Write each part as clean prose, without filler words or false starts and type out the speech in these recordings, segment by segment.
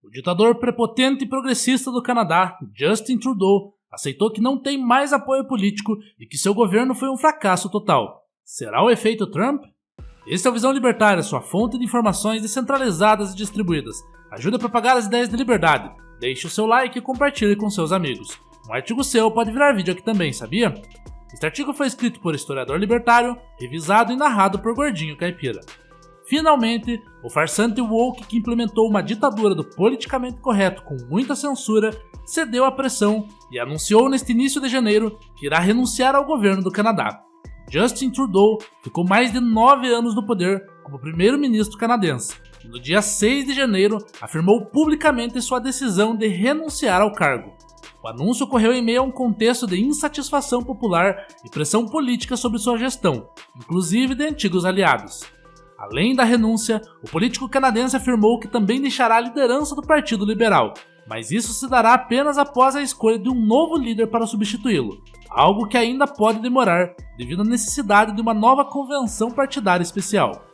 O ditador prepotente e progressista do Canadá, Justin Trudeau, aceitou que não tem mais apoio político e que seu governo foi um fracasso total. Será o efeito Trump? Este é o Visão Libertária, sua fonte de informações descentralizadas e distribuídas. Ajude a propagar as ideias de liberdade. Deixe o seu like e compartilhe com seus amigos. Um artigo seu pode virar vídeo aqui também, sabia? Este artigo foi escrito por historiador libertário, revisado e narrado por Gordinho Caipira. Finalmente, o farsante woke que implementou uma ditadura do politicamente correto com muita censura cedeu à pressão e anunciou neste início de janeiro que irá renunciar ao governo do Canadá. Justin Trudeau ficou mais de 9 anos no poder como primeiro-ministro canadense e no dia 6 de janeiro afirmou publicamente sua decisão de renunciar ao cargo. O anúncio ocorreu em meio a um contexto de insatisfação popular e pressão política sobre sua gestão, inclusive de antigos aliados. Além da renúncia, o político canadense afirmou que também deixará a liderança do Partido Liberal, mas isso se dará apenas após a escolha de um novo líder para substituí-lo, algo que ainda pode demorar devido à necessidade de uma nova convenção partidária especial.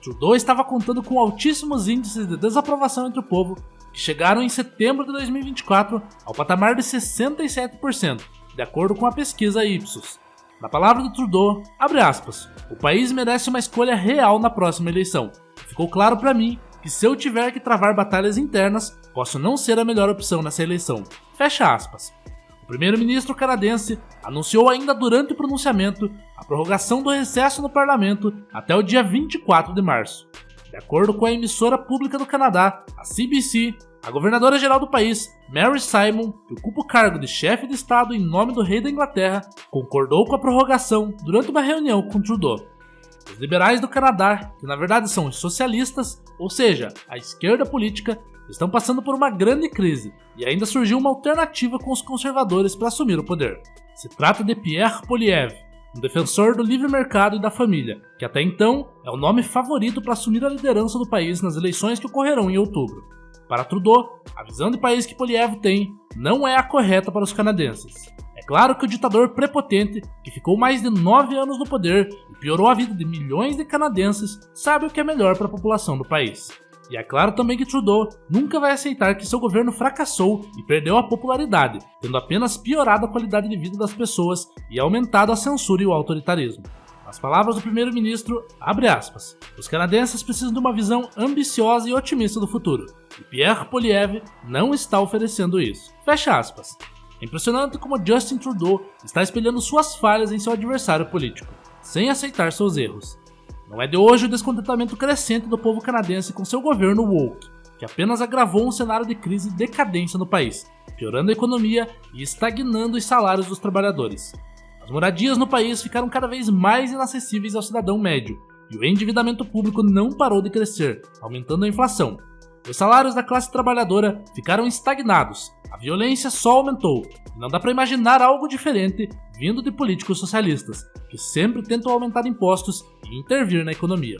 Trudeau estava contando com altíssimos índices de desaprovação entre o povo, que chegaram em setembro de 2024 ao patamar de 67%, de acordo com a pesquisa Ipsos. Na palavra de Trudeau, abre aspas, o país merece uma escolha real na próxima eleição. Ficou claro para mim que se eu tiver que travar batalhas internas, posso não ser a melhor opção nessa eleição. Fecha aspas. O primeiro-ministro canadense anunciou ainda durante o pronunciamento a prorrogação do recesso no parlamento até o dia 24 de março. De acordo com a emissora pública do Canadá, a CBC, a governadora-geral do país, Mary Simon, que ocupa o cargo de chefe de Estado em nome do rei da Inglaterra, concordou com a prorrogação durante uma reunião com Trudeau. Os liberais do Canadá, que na verdade são os socialistas, ou seja, a esquerda política, estão passando por uma grande crise e ainda surgiu uma alternativa com os conservadores para assumir o poder. Se trata de Pierre Poilievre, um defensor do livre mercado e da família, que até então é o nome favorito para assumir a liderança do país nas eleições que ocorrerão em outubro. Para Trudeau, a visão de país que Poilievre tem não é a correta para os canadenses. É claro que o ditador prepotente, que ficou mais de 9 anos no poder e piorou a vida de milhões de canadenses, sabe o que é melhor para a população do país. E é claro também que Trudeau nunca vai aceitar que seu governo fracassou e perdeu a popularidade, tendo apenas piorado a qualidade de vida das pessoas e aumentado a censura e o autoritarismo. As palavras do primeiro-ministro, abre aspas, os canadenses precisam de uma visão ambiciosa e otimista do futuro, e Pierre Poilievre não está oferecendo isso. Fecha aspas. É impressionante como Justin Trudeau está espelhando suas falhas em seu adversário político, sem aceitar seus erros. Não é de hoje o descontentamento crescente do povo canadense com seu governo woke, que apenas agravou um cenário de crise e decadência no país, piorando a economia e estagnando os salários dos trabalhadores. As moradias no país ficaram cada vez mais inacessíveis ao cidadão médio, e o endividamento público não parou de crescer, aumentando a inflação. Os salários da classe trabalhadora ficaram estagnados, a violência só aumentou, e não dá para imaginar algo diferente vindo de políticos socialistas, que sempre tentam aumentar impostos e intervir na economia.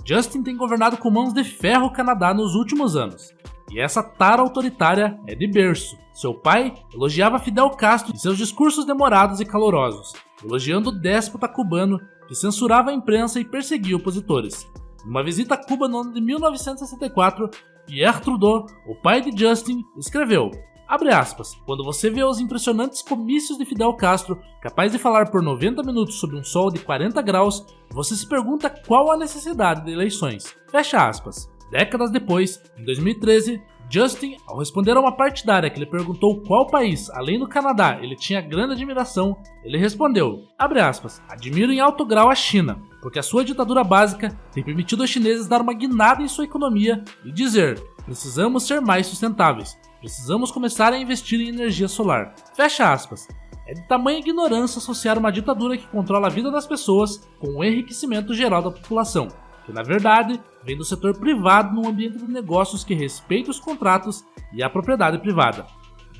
Justin tem governado com mãos de ferro o Canadá nos últimos anos, e essa tara autoritária é de berço. Seu pai elogiava Fidel Castro em seus discursos demorados e calorosos, elogiando o déspota cubano que censurava a imprensa e perseguia opositores. Numa visita a Cuba no ano de 1964, Pierre Trudeau, o pai de Justin, escreveu, abre aspas, quando você vê os impressionantes comícios de Fidel Castro, capaz de falar por 90 minutos sob um sol de 40 graus, você se pergunta qual a necessidade de eleições. Fecha aspas. Décadas depois, em 2013, Justin, ao responder a uma partidária que lhe perguntou qual país, além do Canadá, ele tinha grande admiração, ele respondeu, abre aspas, admiro em alto grau a China, porque a sua ditadura básica tem permitido aos chineses dar uma guinada em sua economia e dizer, precisamos ser mais sustentáveis, precisamos começar a investir em energia solar. Fecha aspas. É de tamanha ignorância associar uma ditadura que controla a vida das pessoas com o enriquecimento geral da população, que na verdade vem do setor privado num ambiente de negócios que respeita os contratos e a propriedade privada.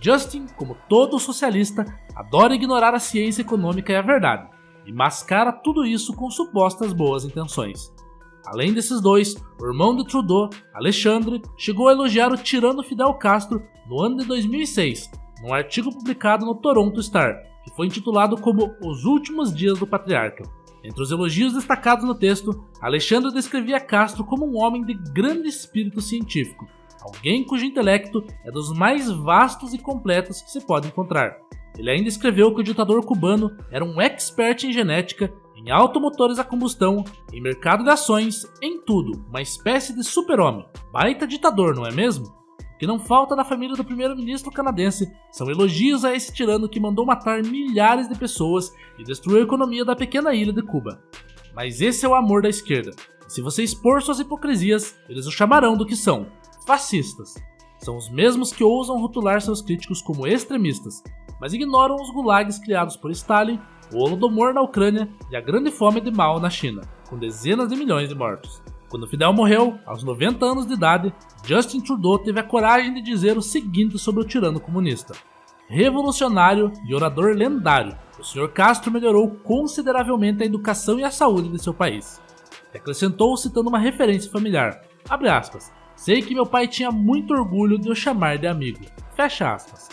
Justin, como todo socialista, adora ignorar a ciência econômica e a verdade, e mascara tudo isso com supostas boas intenções. Além desses dois, o irmão de Trudeau, Alexandre, chegou a elogiar o tirano Fidel Castro no ano de 2006, num artigo publicado no Toronto Star, que foi intitulado como Os Últimos Dias do Patriarca. Entre os elogios destacados no texto, Alexandre descrevia Castro como um homem de grande espírito científico, alguém cujo intelecto é dos mais vastos e completos que se pode encontrar. Ele ainda escreveu que o ditador cubano era um expert em genética, em automotores a combustão, em mercado de ações, em tudo, uma espécie de super-homem. Baita ditador, não é mesmo? O que não falta na família do primeiro-ministro canadense são elogios a esse tirano que mandou matar milhares de pessoas e destruiu a economia da pequena ilha de Cuba. Mas esse é o amor da esquerda. E se você expor suas hipocrisias, eles o chamarão do que são: fascistas. São os mesmos que ousam rotular seus críticos como extremistas, mas ignoram os gulags criados por Stalin, o Holodomor na Ucrânia e a grande fome de Mao na China, com dezenas de milhões de mortos. Quando Fidel morreu, aos 90 anos de idade, Justin Trudeau teve a coragem de dizer o seguinte sobre o tirano comunista: revolucionário e orador lendário, o Sr. Castro melhorou consideravelmente a educação e a saúde de seu país. E acrescentou citando uma referência familiar, abre aspas, sei que meu pai tinha muito orgulho de o chamar de amigo, fecha aspas.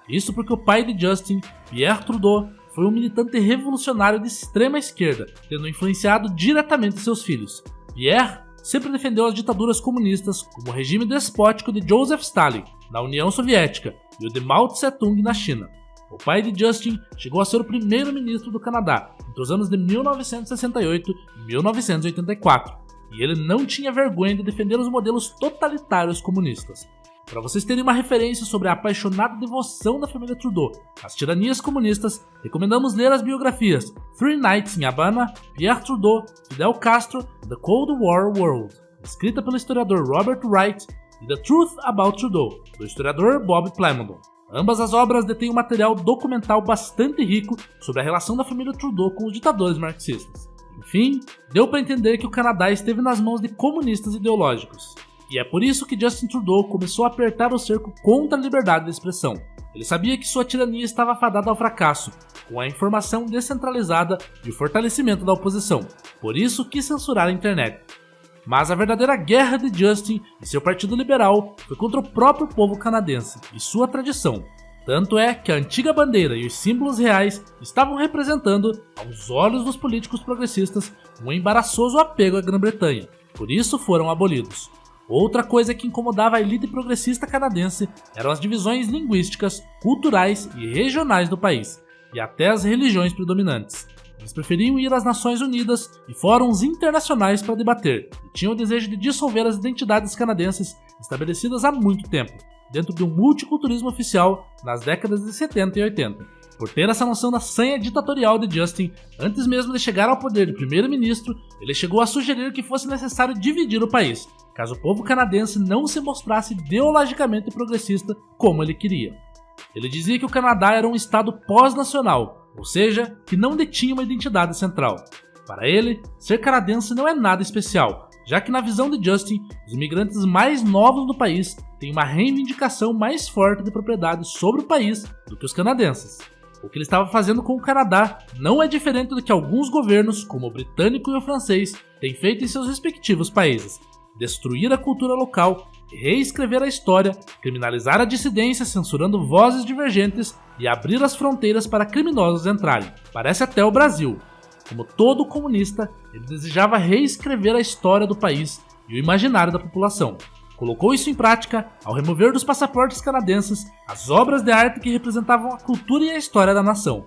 Isso porque o pai de Justin, Pierre Trudeau, foi um militante revolucionário de extrema esquerda, tendo influenciado diretamente seus filhos. Pierre sempre defendeu as ditaduras comunistas, como o regime despótico de Joseph Stalin, na União Soviética, e o de Mao Tse-tung na China. O pai de Justin chegou a ser o primeiro-ministro do Canadá entre os anos de 1968 e 1984, e ele não tinha vergonha de defender os modelos totalitários comunistas. Para vocês terem uma referência sobre a apaixonada devoção da família Trudeau às tiranias comunistas, recomendamos ler as biografias Three Nights in Havana, Pierre Trudeau, Fidel Castro e The Cold War World, escrita pelo historiador Robert Wright, e The Truth About Trudeau, do historiador Bob Plamondon. Ambas as obras detêm um material documental bastante rico sobre a relação da família Trudeau com os ditadores marxistas. Enfim, deu para entender que o Canadá esteve nas mãos de comunistas ideológicos. E é por isso que Justin Trudeau começou a apertar o cerco contra a liberdade de expressão. Ele sabia que sua tirania estava fadada ao fracasso, com a informação descentralizada e o fortalecimento da oposição. Por isso quis censurar a internet. Mas a verdadeira guerra de Justin e seu partido liberal foi contra o próprio povo canadense e sua tradição. Tanto é que a antiga bandeira e os símbolos reais estavam representando, aos olhos dos políticos progressistas, um embaraçoso apego à Grã-Bretanha. Por isso foram abolidos. Outra coisa que incomodava a elite progressista canadense eram as divisões linguísticas, culturais e regionais do país, e até as religiões predominantes. Eles preferiam ir às Nações Unidas e fóruns internacionais para debater, e tinham o desejo de dissolver as identidades canadenses estabelecidas há muito tempo, dentro de um multiculturalismo oficial nas décadas de 70 e 80. Por ter essa noção da sanha ditatorial de Justin, antes mesmo de chegar ao poder de primeiro-ministro, ele chegou a sugerir que fosse necessário dividir o país, caso o povo canadense não se mostrasse ideologicamente progressista como ele queria. Ele dizia que o Canadá era um estado pós-nacional, ou seja, que não detinha uma identidade central. Para ele, ser canadense não é nada especial, já que na visão de Justin, os imigrantes mais novos do país têm uma reivindicação mais forte de propriedade sobre o país do que os canadenses. O que ele estava fazendo com o Canadá não é diferente do que alguns governos, como o britânico e o francês, têm feito em seus respectivos países: destruir a cultura local, reescrever a história, criminalizar a dissidência censurando vozes divergentes e abrir as fronteiras para criminosos entrarem. Parece até o Brasil. Como todo comunista, ele desejava reescrever a história do país e o imaginário da população. Colocou isso em prática ao remover dos passaportes canadenses as obras de arte que representavam a cultura e a história da nação.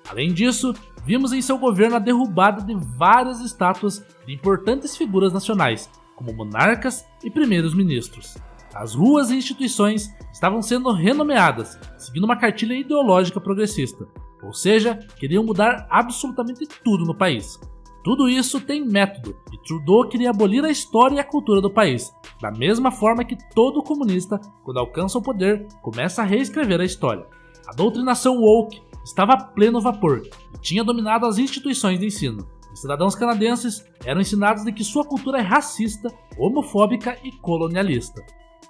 Além disso, vimos em seu governo a derrubada de várias estátuas de importantes figuras nacionais, como monarcas e primeiros ministros. As ruas e instituições estavam sendo renomeadas, seguindo uma cartilha ideológica progressista, ou seja, queriam mudar absolutamente tudo no país. Tudo isso tem método, e Trudeau queria abolir a história e a cultura do país, da mesma forma que todo comunista, quando alcança o poder, começa a reescrever a história. A doutrinação woke estava a pleno vapor e tinha dominado as instituições de ensino. Os cidadãos canadenses eram ensinados de que sua cultura é racista, homofóbica e colonialista.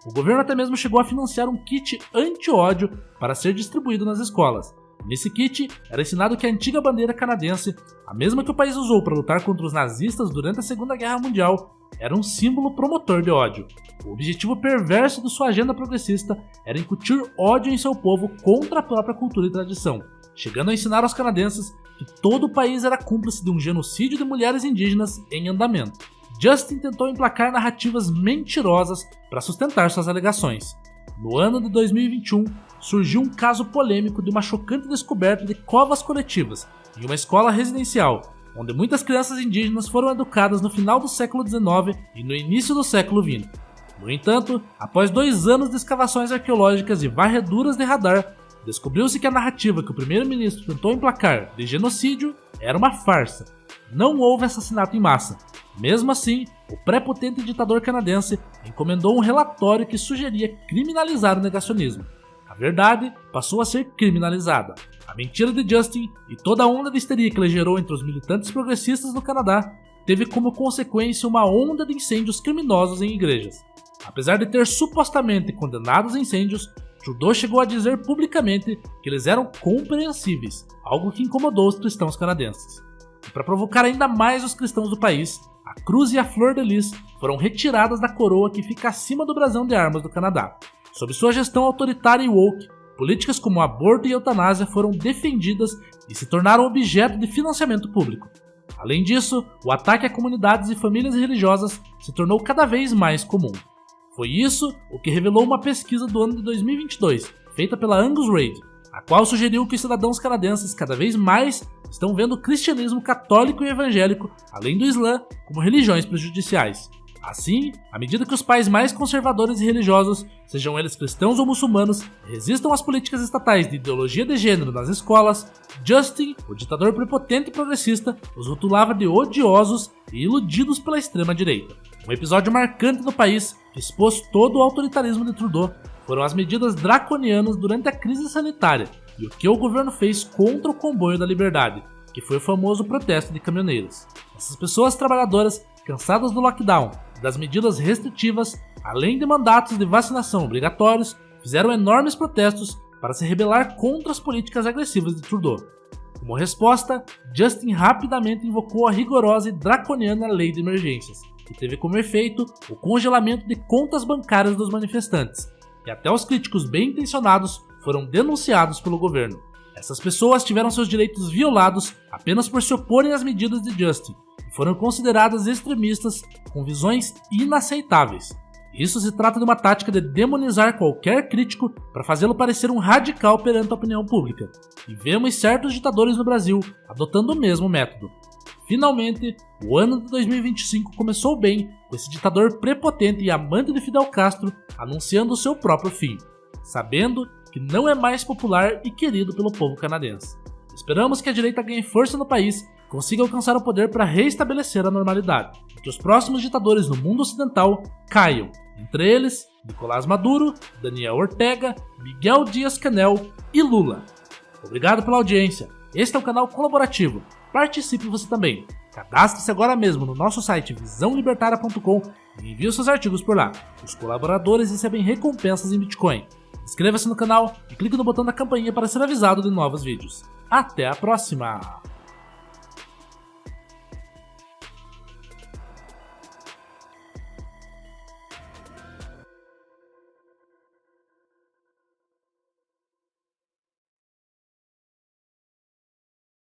O governo até mesmo chegou a financiar um kit anti-ódio para ser distribuído nas escolas. Nesse kit, era ensinado que a antiga bandeira canadense, a mesma que o país usou para lutar contra os nazistas durante a Segunda Guerra Mundial, era um símbolo promotor de ódio. O objetivo perverso de sua agenda progressista era incutir ódio em seu povo contra a própria cultura e tradição, chegando a ensinar aos canadenses que todo o país era cúmplice de um genocídio de mulheres indígenas em andamento. Justin tentou emplacar narrativas mentirosas para sustentar suas alegações. No ano de 2021, surgiu um caso polêmico de uma chocante descoberta de covas coletivas em uma escola residencial, onde muitas crianças indígenas foram educadas no final do século XIX e no início do século XX. No entanto, após 2 anos de escavações arqueológicas e varreduras de radar, descobriu-se que a narrativa que o primeiro-ministro tentou emplacar de genocídio era uma farsa. Não houve assassinato em massa. Mesmo assim, o prepotente ditador canadense encomendou um relatório que sugeria criminalizar o negacionismo. A verdade passou a ser criminalizada. A mentira de Justin e toda a onda de histeria que ele gerou entre os militantes progressistas do Canadá teve como consequência uma onda de incêndios criminosos em igrejas. Apesar de ter supostamente condenado os incêndios, Trudeau chegou a dizer publicamente que eles eram compreensíveis, algo que incomodou os cristãos canadenses. E para provocar ainda mais os cristãos do país, a cruz e a flor de lis foram retiradas da coroa que fica acima do brasão de armas do Canadá. Sob sua gestão autoritária e woke, políticas como aborto e eutanásia foram defendidas e se tornaram objeto de financiamento público. Além disso, o ataque a comunidades e famílias religiosas se tornou cada vez mais comum. Foi isso o que revelou uma pesquisa do ano de 2022, feita pela Angus Reid, a qual sugeriu que os cidadãos canadenses cada vez mais estão vendo o cristianismo católico e evangélico, além do Islã, como religiões prejudiciais. Assim, à medida que os pais mais conservadores e religiosos, sejam eles cristãos ou muçulmanos, resistam às políticas estatais de ideologia de gênero nas escolas, Justin, o ditador prepotente e progressista, os rotulava de odiosos e iludidos pela extrema-direita. Um episódio marcante no país que expôs todo o autoritarismo de Trudeau foram as medidas draconianas durante a crise sanitária e o que o governo fez contra o comboio da liberdade, que foi o famoso protesto de caminhoneiros. Essas pessoas trabalhadoras, cansadas do lockdown e das medidas restritivas, além de mandatos de vacinação obrigatórios, fizeram enormes protestos para se rebelar contra as políticas agressivas de Trudeau. Como resposta, Justin rapidamente invocou a rigorosa e draconiana lei de emergências, que teve como efeito o congelamento de contas bancárias dos manifestantes, e até os críticos bem intencionados foram denunciados pelo governo. Essas pessoas tiveram seus direitos violados apenas por se oporem às medidas de Justin e foram consideradas extremistas com visões inaceitáveis. Isso se trata de uma tática de demonizar qualquer crítico para fazê-lo parecer um radical perante a opinião pública, e vemos certos ditadores no Brasil adotando o mesmo método. Finalmente, o ano de 2025 começou bem, com esse ditador prepotente e amante de Fidel Castro anunciando o seu próprio fim, sabendo que não é mais popular e querido pelo povo canadense. Esperamos que a direita ganhe força no país e consiga alcançar o poder para reestabelecer a normalidade, e que os próximos ditadores no mundo ocidental caiam, entre eles Nicolás Maduro, Daniel Ortega, Miguel Dias-Canel e Lula. Obrigado pela audiência. Este é o canal colaborativo. Participe você também. Cadastre-se agora mesmo no nosso site visãolibertaria.com e envie seus artigos por lá. Os colaboradores recebem recompensas em Bitcoin. Inscreva-se no canal e clique no botão da campainha para ser avisado de novos vídeos. Até a próxima!